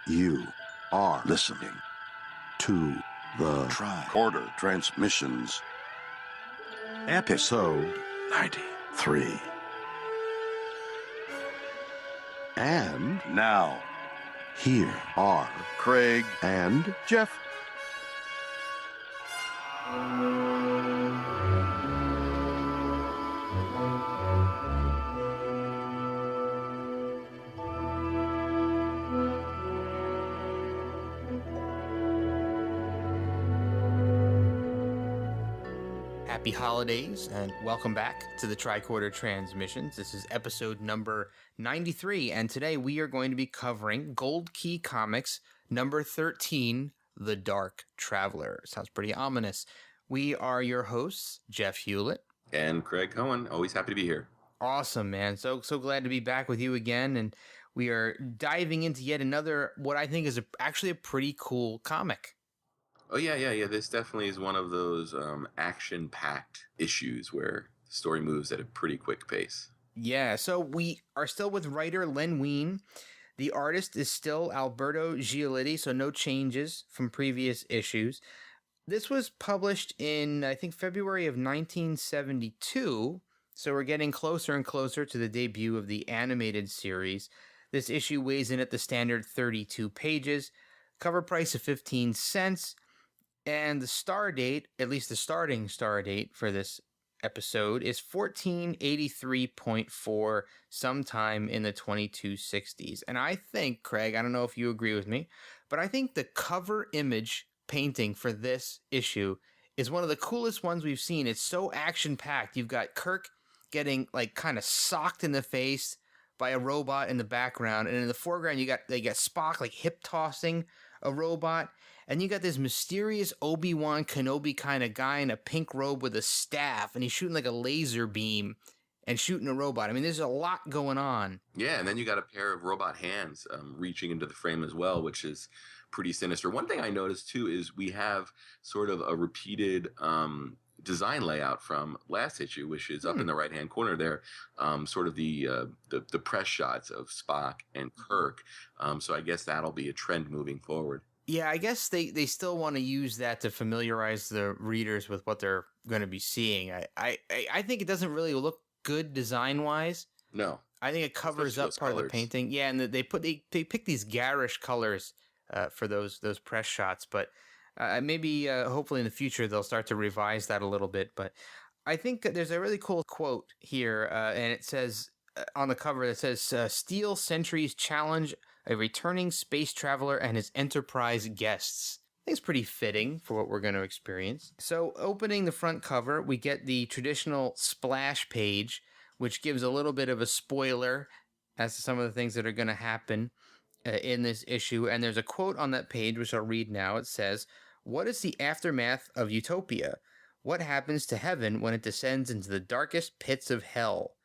You are listening to the Tricorder Transmissions, ep093. And now, here are Craig and Jeff. Happy holidays and welcome back to the Tricorder Transmissions. This is episode number 93, and today we are going to be covering Gold Key Comics number 13, The Dark Traveler. Sounds pretty ominous. We are your hosts, Jeff Hewlett. And Craig Cohen. Always happy to be here. Awesome, man. So glad to be back with you again, and we are diving into yet another, what I think is actually a pretty cool comic. Oh, yeah. This definitely is one of those action-packed issues where the story moves at a pretty quick pace. Yeah, so we are still with writer Len Wein. The artist is still Alberto Giolitti, so no changes from previous issues. This was published in, I think, February of 1972, so we're getting closer and closer to the debut of the animated series. This issue weighs in at the standard 32 pages, cover price of 15 cents. And the star date, at least the starting star date for this episode, is 1483.4, sometime in the 2260s. And I think, Craig, I don't know if you agree with me, but I think the cover image painting for this issue is one of the coolest ones we've seen. It's so action-packed. You've got Kirk getting like kind of socked in the face by a robot in the background, and in the foreground they got Spock like hip tossing a robot, and you got this mysterious Obi-Wan Kenobi kind of guy in a pink robe with a staff, and he's shooting like a laser beam and shooting a robot. I mean, there's a lot going on. Yeah, and then you got a pair of robot hands reaching into the frame as well, which is pretty sinister. One thing I noticed too is we have sort of a repeated design layout from last issue, which is up in the right-hand corner there, sort of the press shots of Spock and Kirk. So I guess that'll be a trend moving forward. Yeah, I guess they still want to use that to familiarize the readers with what they're going to be seeing. I think it doesn't really look good design-wise. No. I think it covers up part of the painting. Yeah, and they pick these garish colors for those press shots, but maybe hopefully in the future they'll start to revise that a little bit. But I think there's a really cool quote here, and it says on the cover, it says, Steel Sentries challenge a returning space traveler and his Enterprise guests. I think it's pretty fitting for what we're going to experience. So opening the front cover, we get the traditional splash page, which gives a little bit of a spoiler as to some of the things that are going to happen in this issue. And there's a quote on that page, which I'll read now. It says, "What is the aftermath of utopia? What happens to heaven when it descends into the darkest pits of hell?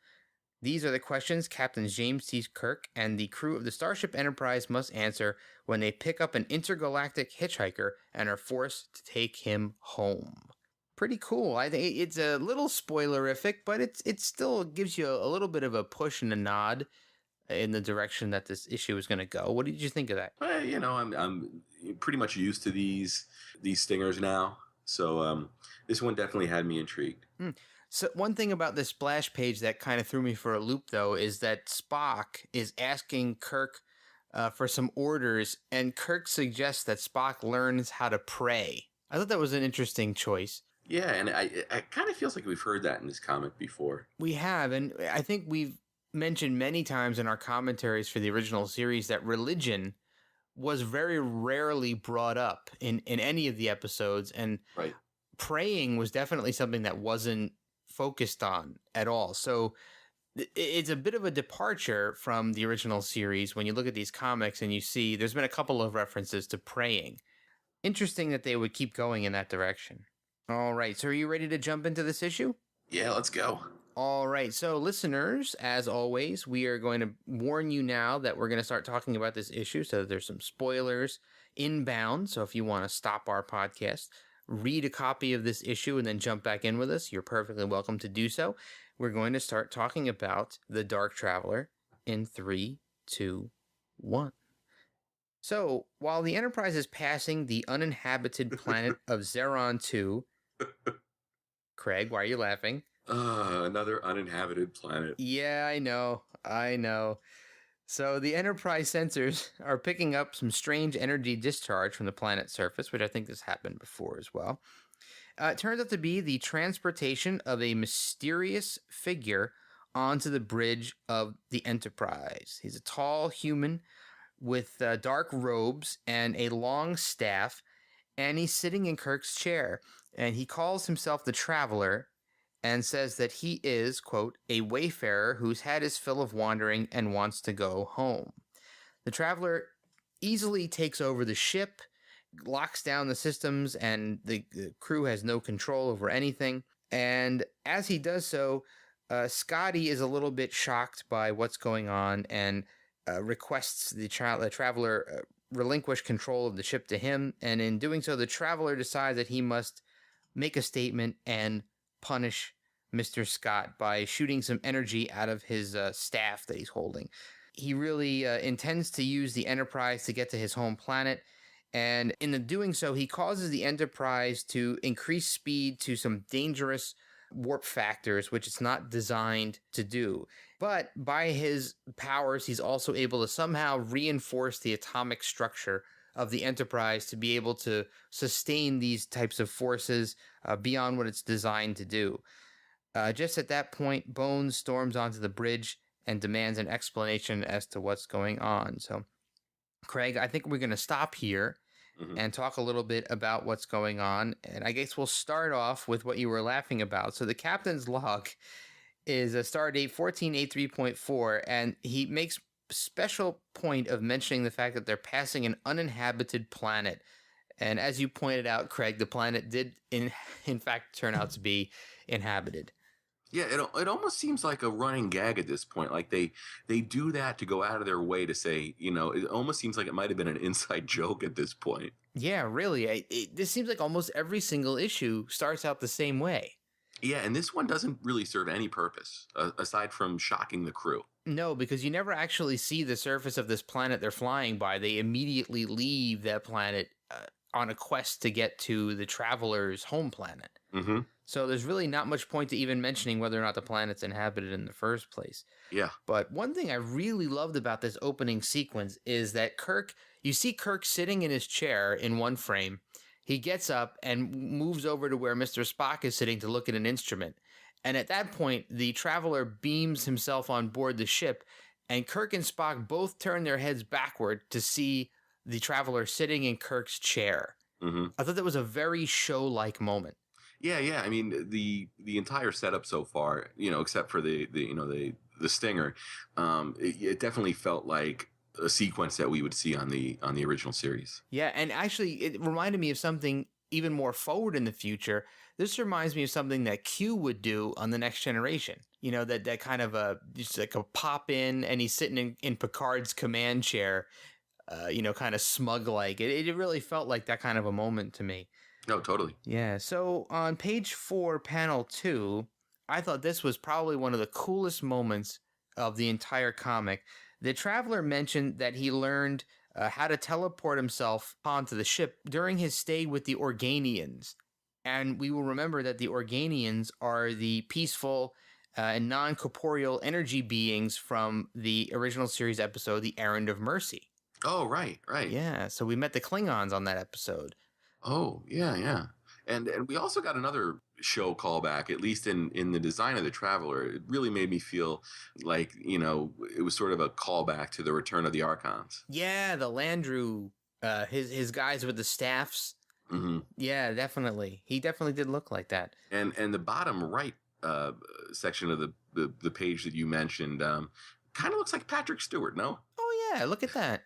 These are the questions Captain James T. Kirk and the crew of the Starship Enterprise must answer when they pick up an intergalactic hitchhiker and are forced to take him home." Pretty cool. I think it's a little spoilerific, but it still gives you a little bit of a push and a nod in the direction that this issue is going to go. What did you think of that? Well, I'm pretty much used to these stingers now, so this one definitely had me intrigued. So one thing about this splash page that kind of threw me for a loop, though, is that Spock is asking Kirk for some orders, and Kirk suggests that Spock learns how to pray. I thought that was an interesting choice. Yeah, and it kind of feels like we've heard that in this comic before. We have, and I think we've mentioned many times in our commentaries for the original series that religion was very rarely brought up in any of the episodes, and right. Praying was definitely something that wasn't focused on at all. So it's a bit of a departure from the original series when you look at these comics and you see there's been a couple of references to praying. Interesting that they would keep going in that direction. All right, so are you ready to jump into this issue? Yeah, let's go. All right, so listeners, as always, we are going to warn you now that we're going to start talking about this issue, so there's some spoilers inbound. So if you want to stop our podcast, read a copy of this issue and then jump back in with us, you're perfectly welcome to do so. We're going to start talking about The Dark Traveler in 3, 2, 1. So, while the Enterprise is passing the uninhabited planet of Zeron 2, Craig, why are you laughing? Another uninhabited planet. Yeah, I know. So, the Enterprise sensors are picking up some strange energy discharge from the planet's surface, which I think has happened before as well. It turns out to be the transportation of a mysterious figure onto the bridge of the Enterprise. He's a tall human with dark robes and a long staff, and he's sitting in Kirk's chair. And he calls himself the Traveler and says that he is, quote, a wayfarer who's had his fill of wandering and wants to go home. The Traveler easily takes over the ship, locks down the systems, and the crew has no control over anything. And as he does so, Scotty is a little bit shocked by what's going on and requests the Traveler relinquish control of the ship to him. And in doing so, the Traveler decides that he must make a statement and punish Mr. Scott by shooting some energy out of his staff that he's holding. He really intends to use the Enterprise to get to his home planet. And in doing so, he causes the Enterprise to increase speed to some dangerous warp factors, which it's not designed to do. But by his powers, he's also able to somehow reinforce the atomic structure of the Enterprise to be able to sustain these types of forces beyond what it's designed to do. Just at that point, Bones storms onto the bridge and demands an explanation as to what's going on. So, Craig, I think we're going to stop here and talk a little bit about what's going on. And I guess we'll start off with what you were laughing about. So the captain's log is a stardate 1483.4, and he makes special point of mentioning the fact that they're passing an uninhabited planet. And as you pointed out, Craig, the planet did in fact turn out to be inhabited. Yeah, it almost seems like a running gag at this point. Like they do that to go out of their way to say, it almost seems like it might have been an inside joke at this point. Yeah, really. This seems like almost every single issue starts out the same way. Yeah, and this one doesn't really serve any purpose aside from shocking the crew. No, because you never actually see the surface of this planet they're flying by. They immediately leave that planet on a quest to get to the Traveler's home planet. Mm-hmm. So there's really not much point to even mentioning whether or not the planet's inhabited in the first place. Yeah. But one thing I really loved about this opening sequence is that you see Kirk sitting in his chair in one frame. He gets up and moves over to where Mr. Spock is sitting to look at an instrument. And at that point, the Traveler beams himself on board the ship, and Kirk and Spock both turn their heads backward to see the Traveler sitting in Kirk's chair. Mm-hmm. I thought that was a very show-like moment. Yeah. I mean, the entire setup so far, except for the stinger, it definitely felt like a sequence that we would see on the original series. Yeah, and actually, it reminded me of something even more forward in the future. This reminds me of something that Q would do on The Next Generation. That kind of just like a pop in, and he's sitting in Picard's command chair, kind of smug like. It really felt like that kind of a moment to me. No, totally. Yeah, so on page 4, panel 2, I thought this was probably one of the coolest moments of the entire comic. The Traveler mentioned that he learned how to teleport himself onto the ship during his stay with the Organians. And we will remember that the Organians are the peaceful and non-corporeal energy beings from the original series episode, The Errand of Mercy. Oh, right. Yeah, so we met the Klingons on that episode. Oh, yeah. And we also got another show callback, at least in the design of the Traveler. It really made me feel like, it was sort of a callback to the Return of the Archons. Yeah, the Landru, his guys with the staffs. Mm-hmm. Yeah, definitely. He definitely did look like that. And the bottom right section of the page that you mentioned kind of looks like Patrick Stewart, no? Oh, yeah, look at that.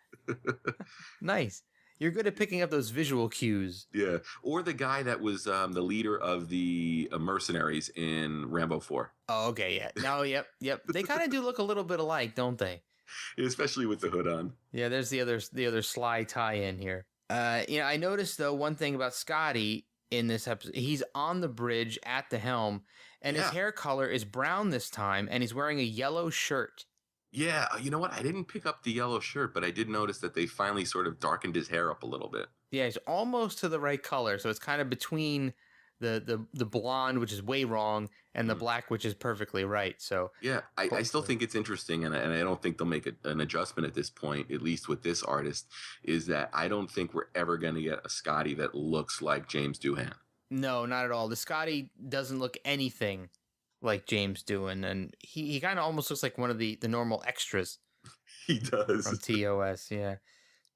Nice. You're good at picking up those visual cues. Yeah. Or the guy that was the leader of the mercenaries in Rambo 4. Oh, okay, yeah. No, yep. They kind of do look a little bit alike, don't they? Especially with the hood on. Yeah, there's the other sly tie-in here. I noticed, though, one thing about Scotty in this episode. He's on the bridge at the helm, and his hair color is brown this time, and he's wearing a yellow shirt. Yeah, you know what? I didn't pick up the yellow shirt, but I did notice that they finally sort of darkened his hair up a little bit. Yeah, it's almost to the right color, so it's kind of between the blonde, which is way wrong, and the Mm. black, which is perfectly right. So Yeah, I still hopefully, think it's interesting, and I don't think they'll make an adjustment at this point, at least with this artist, is that I don't think we're ever going to get a Scotty that looks like James Doohan. no, not at all. The Scotty doesn't look anything like James doing, and he kind of almost looks like one of the normal extras He does. from TOS. Yeah.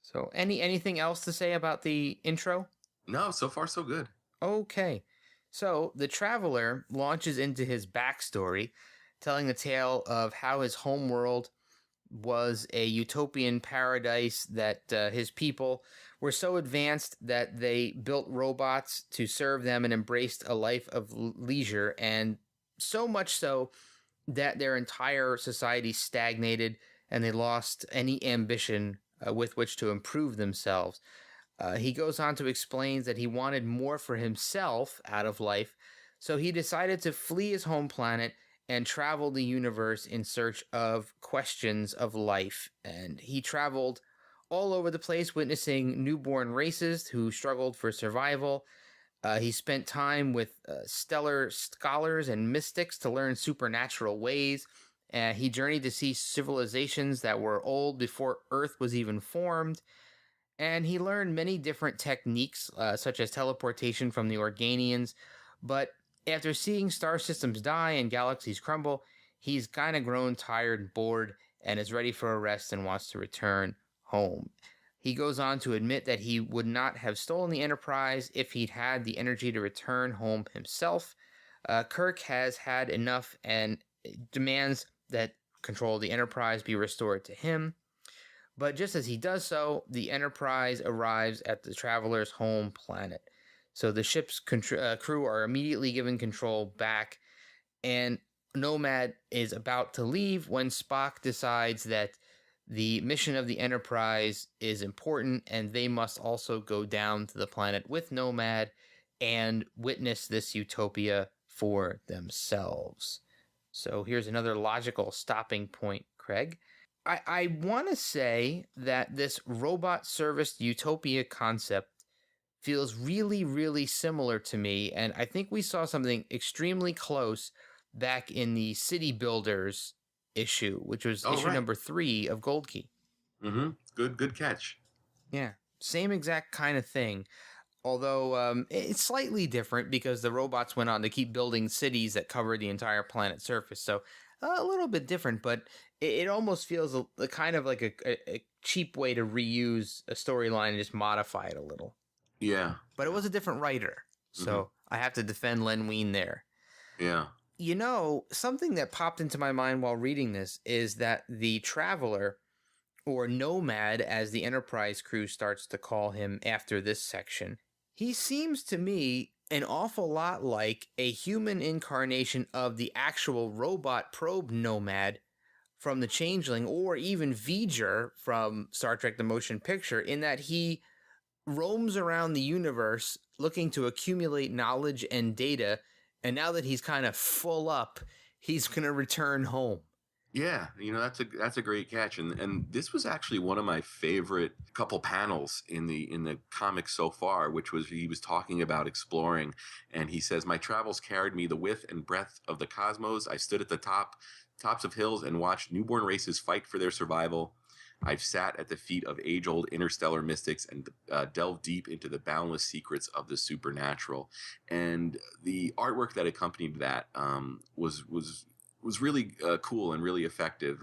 So anything else to say about the intro? No, so far so good. Okay. So the traveler launches into his backstory, telling the tale of how his homeworld was a utopian paradise, that his people were so advanced that they built robots to serve them and embraced a life of leisure, and so much so that their entire society stagnated and they lost any ambition with which to improve themselves. He goes on to explain that he wanted more for himself out of life, so he decided to flee his home planet and travel the universe in search of questions of life. And he traveled all over the place, witnessing newborn races who struggled for survival. He spent time with stellar scholars and mystics to learn supernatural ways. He journeyed to see civilizations that were old before Earth was even formed. And he learned many different techniques, such as teleportation from the Organians. But after seeing star systems die and galaxies crumble, he's kind of grown tired and bored and is ready for a rest and wants to return home. He goes on to admit that he would not have stolen the Enterprise if he'd had the energy to return home himself. Kirk has had enough and demands that control of the Enterprise be restored to him. But just as he does so, the Enterprise arrives at the traveler's home planet. So the ship's crew are immediately given control back, and Nomad is about to leave when Spock decides that the mission of the Enterprise is important and they must also go down to the planet with Nomad and witness this utopia for themselves. So here's another logical stopping point, Craig. I want to say that this robot serviced utopia concept feels really, really similar to me. And I think we saw something extremely close back in the City Builders issue, which was issue right. number 3 of Gold Key. Mm-hmm. Good catch. Yeah, same exact kind of thing. Although it's slightly different because the robots went on to keep building cities that cover the entire planet's surface. So a little bit different, but it almost feels a kind of like a cheap way to reuse a storyline and just modify it a little. Yeah. But it was a different writer, so I have to defend Len Wein there. Yeah. You know, something that popped into my mind while reading this is that the Traveler, or Nomad as the Enterprise crew starts to call him after this section, he seems to me an awful lot like a human incarnation of the actual robot probe Nomad from The Changeling, or even V'ger from Star Trek The Motion Picture, in that he roams around the universe looking to accumulate knowledge and data, and now that he's kind of full up, he's going to return home. Yeah, that's a great catch, and this was actually one of my favorite couple panels in the comic so far, which was he was talking about exploring, and he says, "My travels carried me the width and breadth of the cosmos. I stood at the tops of hills and watched newborn races fight for their survival. I've sat at the feet of age-old interstellar mystics and delved deep into the boundless secrets of the supernatural." And the artwork that accompanied that was really cool and really effective.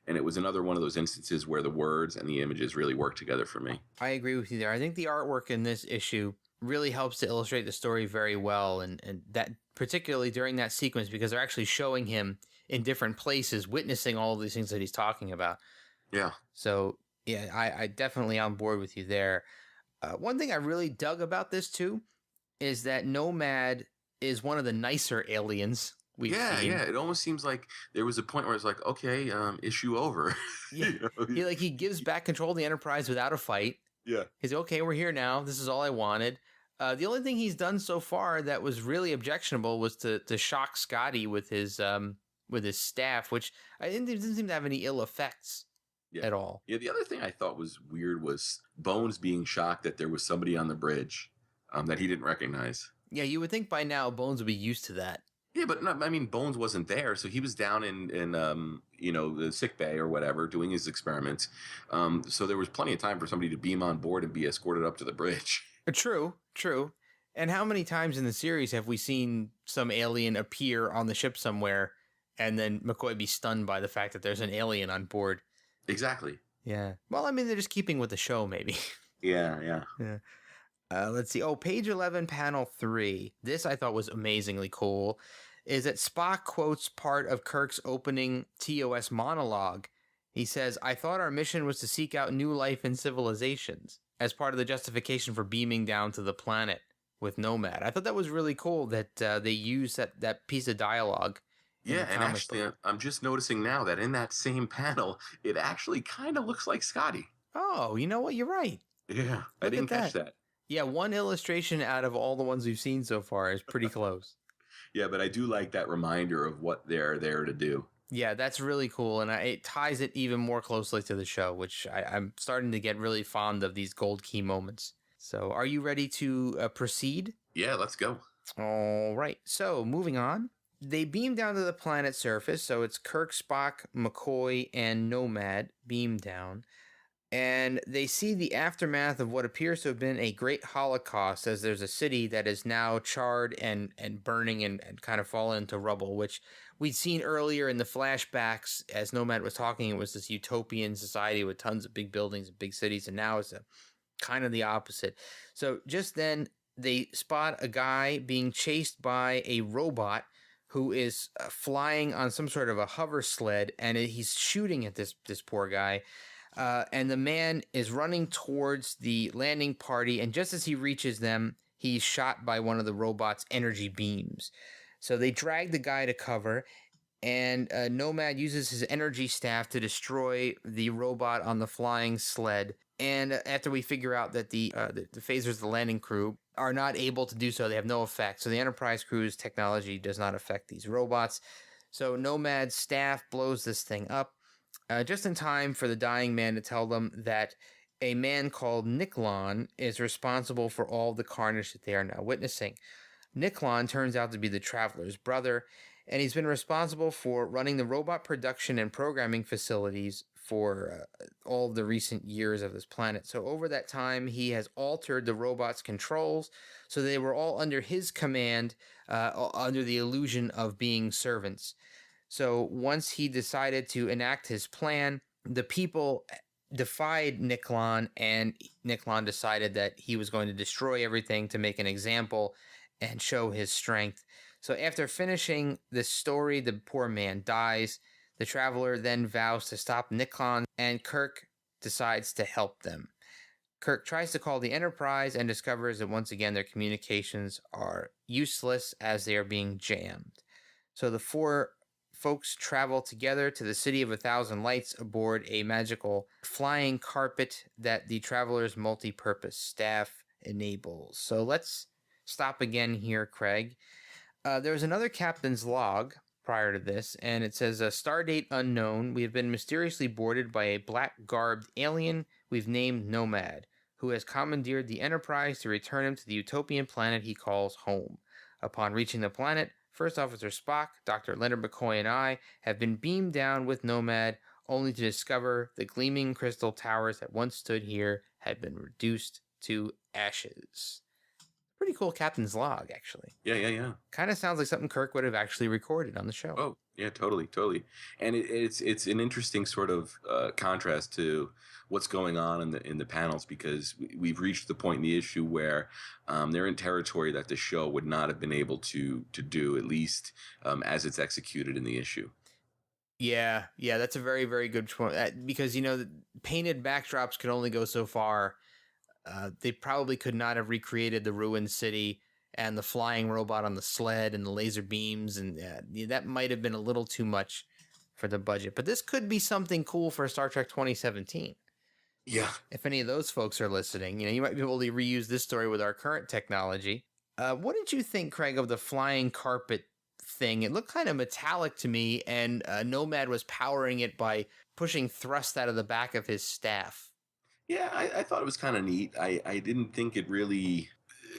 And it was another one of those instances where the words and the images really work together for me. I agree with you there. I think the artwork in this issue really helps to illustrate the story very well, and that particularly during that sequence, because they're actually showing him in different places, witnessing all of these things that he's talking about. Yeah. So, yeah, I definitely on board with you there. One thing I really dug about this, too, is that Nomad is one of the nicer aliens we've seen. Yeah. It almost seems like there was a point where it's like, okay, issue over. Yeah. He gives back control of the Enterprise without a fight. Yeah. He's okay, we're here now. This is all I wanted. The only thing he's done so far that was really objectionable was to shock Scotty with his with his staff, which I didn't seem to have any ill effects at all. Yeah, the other thing I thought was weird was Bones being shocked that there was somebody on the bridge that he didn't recognize. Yeah, you would think by now Bones would be used to that. Yeah, but no, I mean, Bones wasn't there, so he was down in the sick bay or whatever doing his experiments. So there was plenty of time for somebody to beam on board and be escorted up to the bridge. True. And how many times in the series have we seen some alien appear on the ship somewhere and then McCoy be stunned by the fact that there's an alien on board? Exactly. Yeah. Well, I mean, they're just keeping with the show, maybe. Yeah. Let's see. Oh, page 11, panel 3. This I thought was amazingly cool. Is that Spock quotes part of Kirk's opening TOS monologue. He says, "I thought our mission was to seek out new life and civilizations as part of the justification for beaming down to the planet with Nomad." I thought that was really cool that they used that piece of dialogue. Yeah, and actually, I'm just noticing now that in that same panel, it actually kind of looks like Scotty. Oh, you know what? You're right. Yeah, I didn't catch that. Yeah, one illustration out of all the ones we've seen so far is pretty close. Yeah, but I do like that reminder of what they're there to do. Yeah, that's really cool, and it ties it even more closely to the show, which I'm starting to get really fond of these gold key moments. So are you ready to proceed? Yeah, let's go. All right, so moving on. They beam down to the planet's surface, so it's Kirk, Spock, McCoy, and Nomad beam down. And they see the aftermath of what appears to have been a great holocaust, as there's a city that is now charred and burning and kind of fallen into rubble, which we'd seen earlier in the flashbacks as Nomad was talking. It was this utopian society with tons of big buildings and big cities, and now it's kind of the opposite. So just then they spot a guy being chased by a robot who is flying on some sort of a hover sled, and he's shooting at this poor guy. And the man is running towards the landing party, and just as he reaches them, he's shot by one of the robot's energy beams. So they drag the guy to cover, and Nomad uses his energy staff to destroy the robot on the flying sled. And after we figure out that the phasers of the landing crew are not able to do so, they have no effect. So the Enterprise crew's technology does not affect these robots. So Nomad's staff blows this thing up. Just in time for the dying man to tell them that a man called Niklon is responsible for all the carnage that they are now witnessing. Niklon turns out to be the Traveler's brother, and he's been responsible for running the robot production and programming facilities for all of the recent years of this planet. So over that time, he has altered the robots' controls, so they were all under his command, under the illusion of being servants. So once he decided to enact his plan, the people defied Niklon, and Niklon decided that he was going to destroy everything to make an example and show his strength. So after finishing this story, the poor man dies. The Traveler then vows to stop Niklon, and Kirk decides to help them. Kirk tries to call the Enterprise and discovers that once again their communications are useless as they are being jammed. So the four folks travel together to the City of 1,000 Lights aboard a magical flying carpet that the Traveler's multi-purpose staff enables. So let's stop again here, Craig. There's another captain's log prior to this, and it says, "Stardate unknown. We have been mysteriously boarded by a black-garbed alien we've named Nomad, who has commandeered the Enterprise to return him to the utopian planet he calls home. Upon reaching the planet, First Officer Spock, Dr. Leonard McCoy, and I have been beamed down with Nomad, only to discover the gleaming crystal towers that once stood here had been reduced to ashes." Pretty cool captain's log, actually. Yeah. Kind of sounds like something Kirk would have actually recorded on the show. Oh, yeah, totally. And it's an interesting sort of contrast to what's going on in the panels, because we've reached the point in the issue where they're in territory that the show would not have been able to do, at least as it's executed in the issue. Yeah, that's a very, very good point. Because, the painted backdrops could only go so far. They probably could not have recreated the ruined city and the flying robot on the sled and the laser beams, and that might have been a little too much for the budget. But this could be something cool for Star Trek 2017. Yeah. If any of those folks are listening, you might be able to reuse this story with our current technology. What did you think, Craig, of the flying carpet thing. It looked kind of metallic to me, and Nomad was powering it by pushing thrust out of the back of his staff. Yeah, I thought it was kind of neat. I didn't think it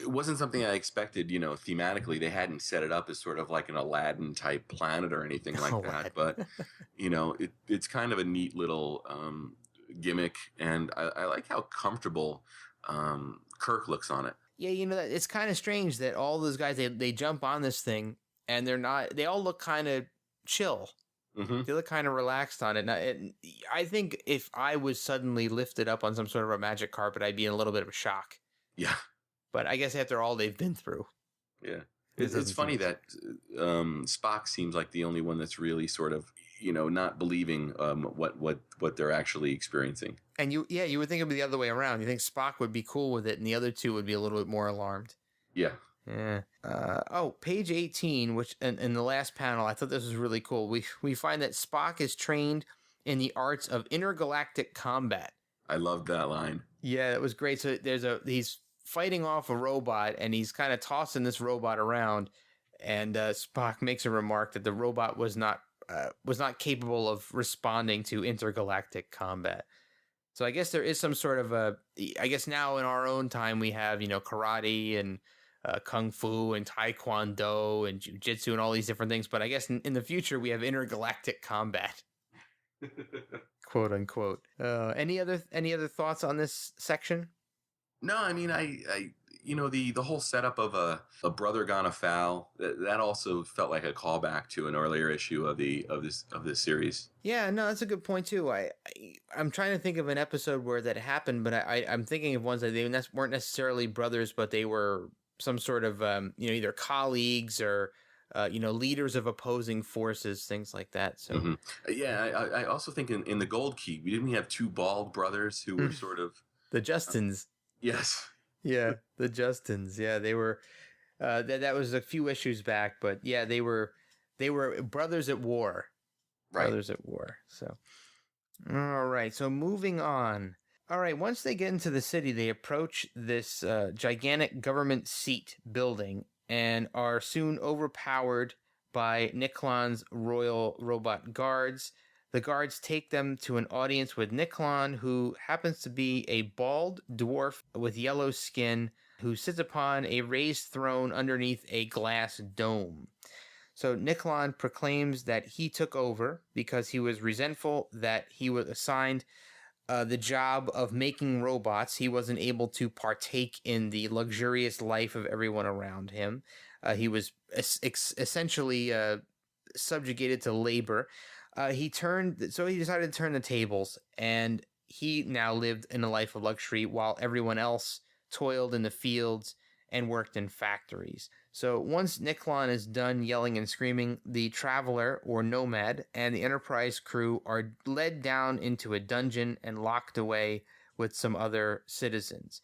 wasn't something I expected, thematically. They hadn't set it up as sort of like an Aladdin type planet or anything like that. But, it's kind of a neat little gimmick. And I like how comfortable Kirk looks on it. Yeah, it's kind of strange that all those guys, they jump on this thing and they all look kind of chill. Mm-hmm. They look kind of relaxed on it. Now, I think if I was suddenly lifted up on some sort of a magic carpet, I'd be in a little bit of a shock. Yeah. But I guess after all they've been through. Yeah. It's funny that Spock seems like the only one that's really sort of, not believing what they're actually experiencing. And you would think it would be the other way around. You think Spock would be cool with it and the other two would be a little bit more alarmed. Yeah. Yeah. Page 18, which in the last panel, I thought this was really cool. We find that Spock is trained in the arts of intergalactic combat. I loved that line. Yeah, it was great. So he's fighting off a robot and he's kind of tossing this robot around, and Spock makes a remark that the robot was not capable of responding to intergalactic combat. So I guess there is some sort of I guess now in our own time we have, karate and kung fu and taekwondo and jiu-jitsu and all these different things. But I guess in the future we have intergalactic combat, quote unquote. Any other thoughts on this section? No, I mean, the whole setup of a brother gone afoul, that also felt like a callback to an earlier issue of this series. Yeah, no, that's a good point too. I'm trying to think of an episode where that happened, but I'm thinking of ones that they weren't necessarily brothers, but they were some sort of either colleagues or leaders of opposing forces, things like that. So mm-hmm. Yeah, I also think in the Gold Key we have two bald brothers who were sort of the Justins. Yes. Yeah, the Justins. Yeah, they were. That was a few issues back, but yeah, they were brothers at war. Right. Brothers at war. So, all right. So moving on. All right. Once they get into the city, they approach this gigantic government seat building and are soon overpowered by Niklon's royal robot guards. The guards take them to an audience with Niklon, who happens to be a bald dwarf with yellow skin who sits upon a raised throne underneath a glass dome. So Niklon proclaims that he took over because he was resentful that he was assigned the job of making robots. He wasn't able to partake in the luxurious life of everyone around him. He was essentially subjugated to labor. He decided to turn the tables, and he now lived in a life of luxury while everyone else toiled in the fields and worked in factories. So once Niklon is done yelling and screaming, the Traveler, or Nomad, and the Enterprise crew are led down into a dungeon and locked away with some other citizens.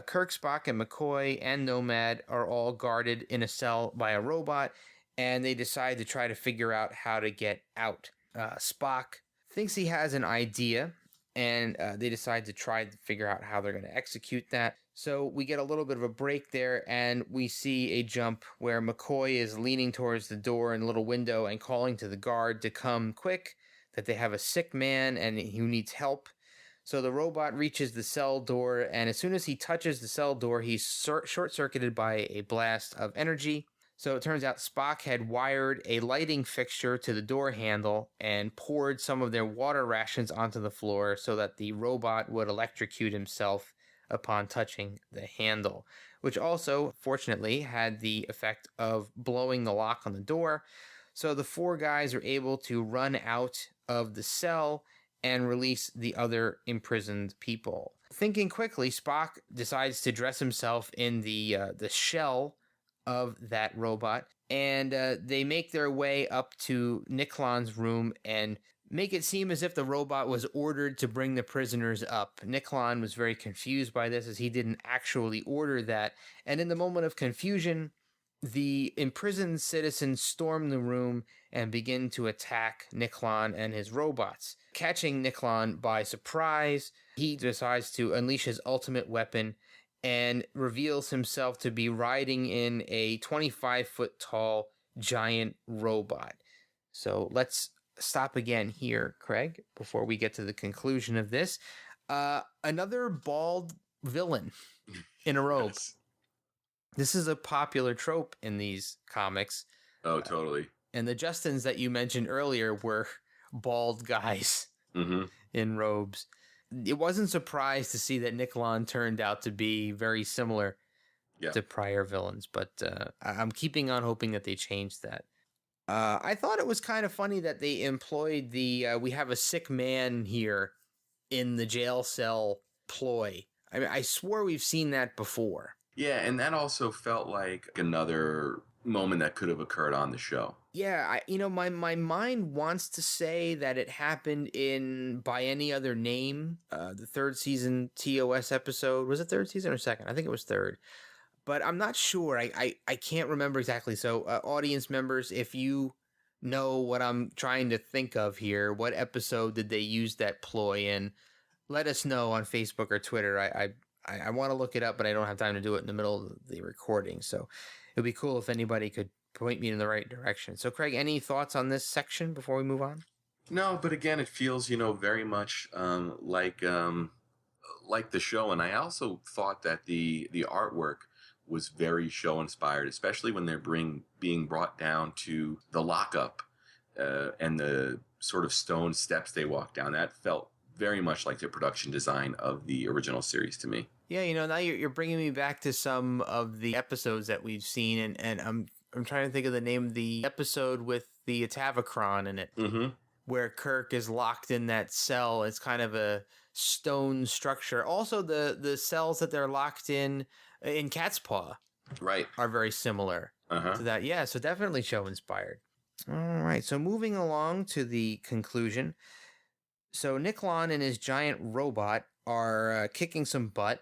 Kirk, Spock, and McCoy and Nomad are all guarded in a cell by a robot, and they decide to try to figure out how to get out. Spock thinks he has an idea, and they decide to try to figure out how they're going to execute that. So we get a little bit of a break there, and we see a jump where McCoy is leaning towards the door in a little window and calling to the guard to come quick, that they have a sick man and who needs help. So the robot reaches the cell door, and as soon as he touches the cell door, he's short-circuited by a blast of energy. So it turns out Spock had wired a lighting fixture to the door handle and poured some of their water rations onto the floor so that the robot would electrocute himself upon touching the handle, which also, fortunately, had the effect of blowing the lock on the door. So the four guys are able to run out of the cell and release the other imprisoned people. Thinking quickly, Spock decides to dress himself in the shell of that robot, and they make their way up to Niklon's room and make it seem as if the robot was ordered to bring the prisoners up. Niklon was very confused by this, as he didn't actually order that, and in the moment of confusion, the imprisoned citizens storm the room and begin to attack Niklon and his robots. Catching Niklon by surprise, he decides to unleash his ultimate weapon and reveals himself to be riding in a 25-foot tall giant robot. So let's stop again here, Craig, before we get to the conclusion of this. Another bald villain in a robe. Yes. This is a popular trope in these comics. Oh, totally. And the Justins that you mentioned earlier were bald guys in robes. It wasn't surprised to see that Niklon turned out to be very similar to prior villains, but I'm keeping on hoping that they change that. I thought it was kind of funny that they employed the we have a sick man here in the jail cell ploy. I mean, I swore we've seen that before. Yeah, and that also felt like another moment that could have occurred on the show. Yeah, my mind wants to say that it happened in By Any Other Name, the third season TOS episode. Was it third season or second? I think it was third. But I'm not sure. I can't remember exactly. So audience members, if you know what I'm trying to think of here, what episode did they use that ploy in? Let us know on Facebook or Twitter. I want to look it up, but I don't have time to do it in the middle of the recording. So it would be cool if anybody could point me in the right direction. So, Craig, any thoughts on this section before we move on? No, but again, it feels, very much like the show. And I also thought that the artwork was very show inspired, especially when they're being brought down to the lockup and the sort of stone steps they walk down. That felt very much like the production design of the original series to me. Yeah, now you're bringing me back to some of the episodes that we've seen, and I'm trying to think of the name of the episode with the Atavachron in it, where Kirk is locked in that cell. It's kind of a stone structure. Also, the cells that they're locked in Cat's Paw, right, are very similar to that. Yeah, so definitely show inspired. All right, so moving along to the conclusion. So Niklon and his giant robot are kicking some butt.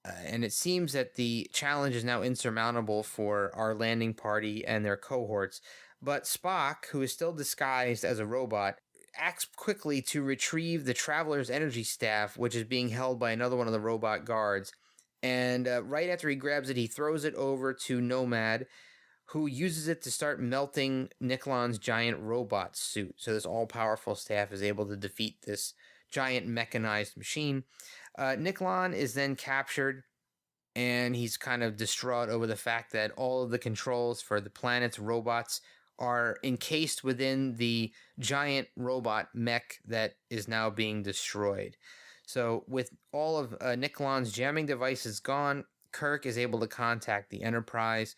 And it seems that the challenge is now insurmountable for our landing party and their cohorts. But Spock, who is still disguised as a robot, acts quickly to retrieve the Traveler's energy staff, which is being held by another one of the robot guards. And right after he grabs it, he throws it over to Nomad, who uses it to start melting Niklon's giant robot suit. So this all-powerful staff is able to defeat this giant mechanized machine. Niklon is then captured, and he's kind of distraught over the fact that all of the controls for the planet's robots are encased within the giant robot mech that is now being destroyed. So with all of Niklon's jamming devices gone, Kirk is able to contact the Enterprise.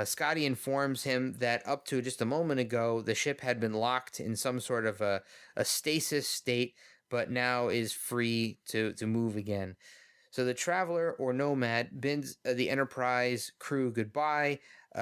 Scotty informs him that up to just a moment ago, the ship had been locked in some sort of a stasis state, but now is free to move again. So the Traveler, or Nomad, bids the Enterprise crew goodbye,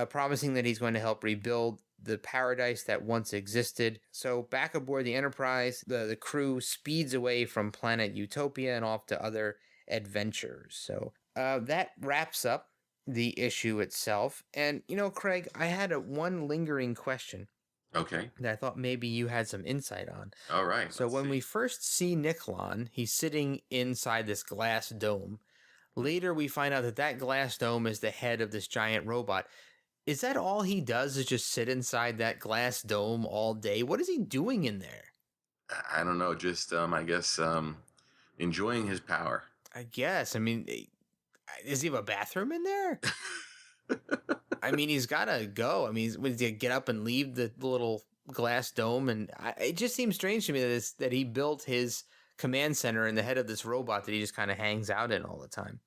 promising that he's going to help rebuild the paradise that once existed. So back aboard the Enterprise, the crew speeds away from planet Utopia and off to other adventures. So that wraps up the issue itself. And, Craig, I had one lingering question. Okay. That I thought maybe you had some insight on. All right. So when we first see Niklon, he's sitting inside this glass dome. Later, we find out that glass dome is the head of this giant robot. Is that all he does, is just sit inside that glass dome all day? What is he doing in there? I don't know. Just, I guess, enjoying his power. I guess. I mean, does he have a bathroom in there? I mean, he's got to go. I mean, he's to get up and leave the little glass dome. And it just seems strange to me that he built his command center in the head of this robot that he just kind of hangs out in all the time.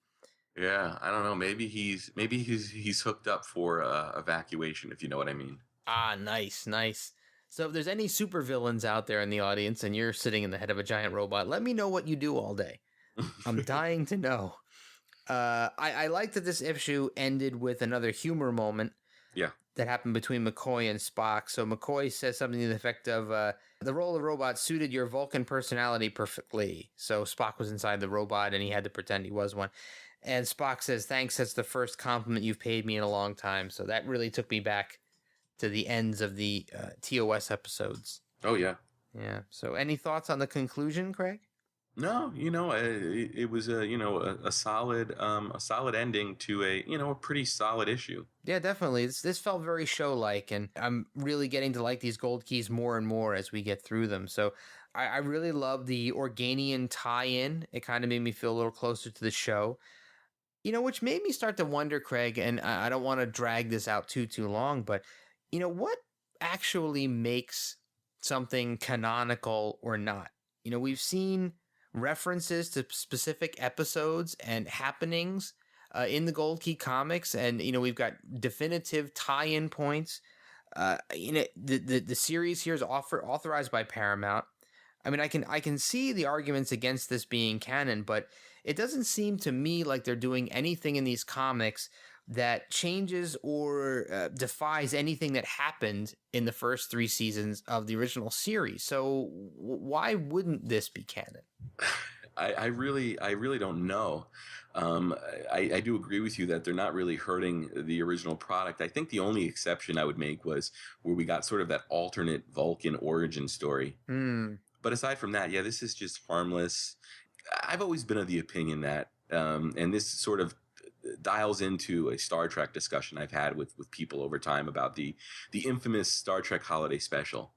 Yeah, I don't know. Maybe he's hooked up for evacuation, if you know what I mean. Ah, nice. So if there's any supervillains out there in the audience and you're sitting in the head of a giant robot, let me know what you do all day. I'm dying to know. I like that this issue ended with another humor moment. Yeah. That happened between McCoy and Spock. So McCoy says something to the effect of, the role of robot suited your Vulcan personality perfectly. So Spock was inside the robot and he had to pretend he was one. And Spock says, thanks, that's the first compliment you've paid me in a long time. So that really took me back to the ends of the TOS episodes. Oh, yeah. Yeah. So any thoughts on the conclusion, Craig? No, it was a solid ending to a pretty solid issue. Yeah, definitely. This felt very show-like, and I'm really getting to like these gold keys more and more as we get through them. So I really love the Organian tie-in. It kind of made me feel a little closer to the show. Which made me start to wonder, Craig, and I don't want to drag this out too long, but what actually makes something canonical or not? We've seen references to specific episodes and happenings in the Gold Key comics, and we've got definitive tie-in points. The series here is authorized by Paramount. I mean, I can see the arguments against this being canon, but it doesn't seem to me like they're doing anything in these comics that changes or defies anything that happened in the first 3 seasons of the original series. So why wouldn't this be canon? I really don't know. I do agree with you that they're not really hurting the original product. I think the only exception I would make was where we got sort of that alternate Vulcan origin story. But aside from that, yeah, this is just harmless. I've always been of the opinion that, and this sort of dials into a Star Trek discussion I've had with people over time about the infamous Star Trek holiday special,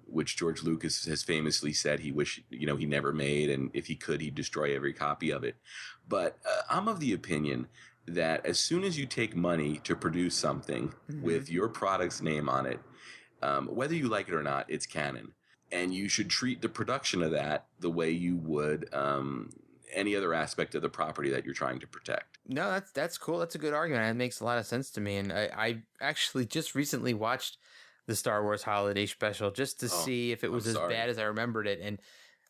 which George Lucas has famously said he wished he never made, and if he could, he'd destroy every copy of it. But I'm of the opinion that as soon as you take money to produce something with your product's name on it, whether you like it or not, it's canon. And you should treat the production of that the way you would any other aspect of the property that you're trying to protect. No, that's cool. That's a good argument. It makes a lot of sense to me. And I actually just recently watched the Star Wars Holiday Special just to see if it was as bad as I remembered it. And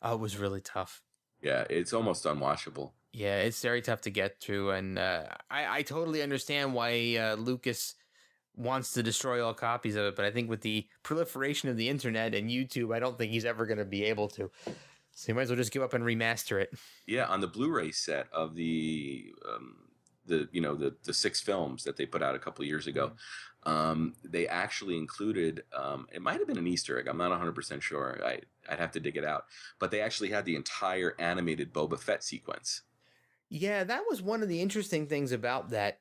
it was really tough. Yeah, it's almost unwatchable. Yeah, it's very tough to get through. And I totally understand why Lucas wants to destroy all copies of it, but I think with the proliferation of the internet and YouTube, I don't think he's ever going to be able to. So you might as well just give up and remaster it. Yeah, on the Blu-ray set of the 6 films that they put out a couple of years ago, they actually included it might have been an Easter egg. I'm not 100% sure. I'd have to dig it out, but they actually had the entire animated Boba Fett sequence. Yeah, that was one of the interesting things about that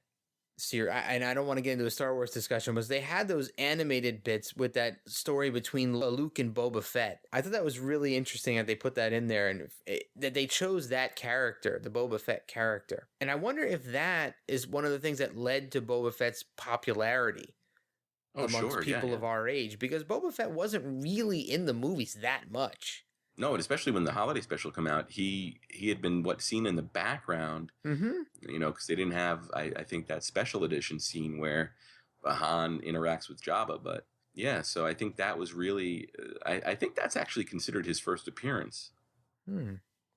series, and I don't want to get into a Star Wars discussion, was they had those animated bits with that story between Luke and Boba Fett. I thought that was really interesting that they put that in there, and that they chose that character, the Boba Fett character. And I wonder if that is one of the things that led to Boba Fett's popularity amongst people of our age, because Boba Fett wasn't really in the movies that much. No, and especially when the holiday special came out, he had been seen in the background, because they didn't have, I think, that special edition scene where Han interacts with Jabba. But yeah, so I think that was really, I think that's actually considered his first appearance.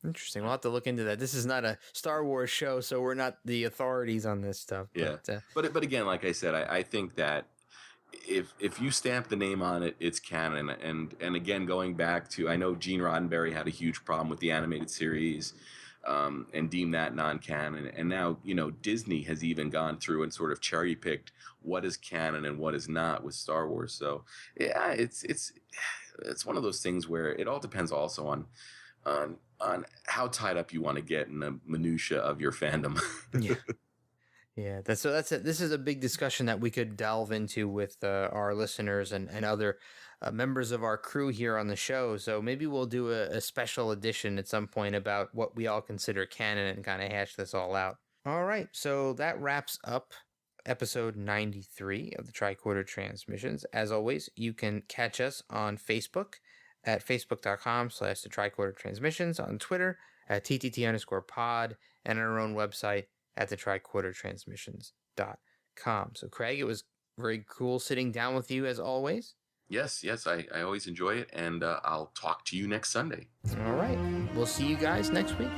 Interesting. We'll have to look into that. This is not a Star Wars show, so we're not the authorities on this stuff. Yeah, but again, like I said, I think that if you stamp the name on it, it's canon. And again, going back to, I know Gene Roddenberry had a huge problem with the animated series, and deemed that non-canon. And now, Disney has even gone through and sort of cherry picked what is canon and what is not with Star Wars. So yeah, it's one of those things where it all depends also on how tied up you want to get in the minutia of your fandom. Yeah. Yeah, that's it. This is a big discussion that we could delve into with our listeners and other members of our crew here on the show. So maybe we'll do a special edition at some point about what we all consider canon and kind of hash this all out. All right, so that wraps up episode 93 of the Tricorder Transmissions. As always, you can catch us on Facebook at facebook.com/the Tricorder Transmissions, on Twitter at TTT_pod, and on our own website at the tricordertransmissions.com. So Craig, it was very cool sitting down with you as always. Yes, I always enjoy it, and I'll talk to you next Sunday. All right. We'll see you guys next week.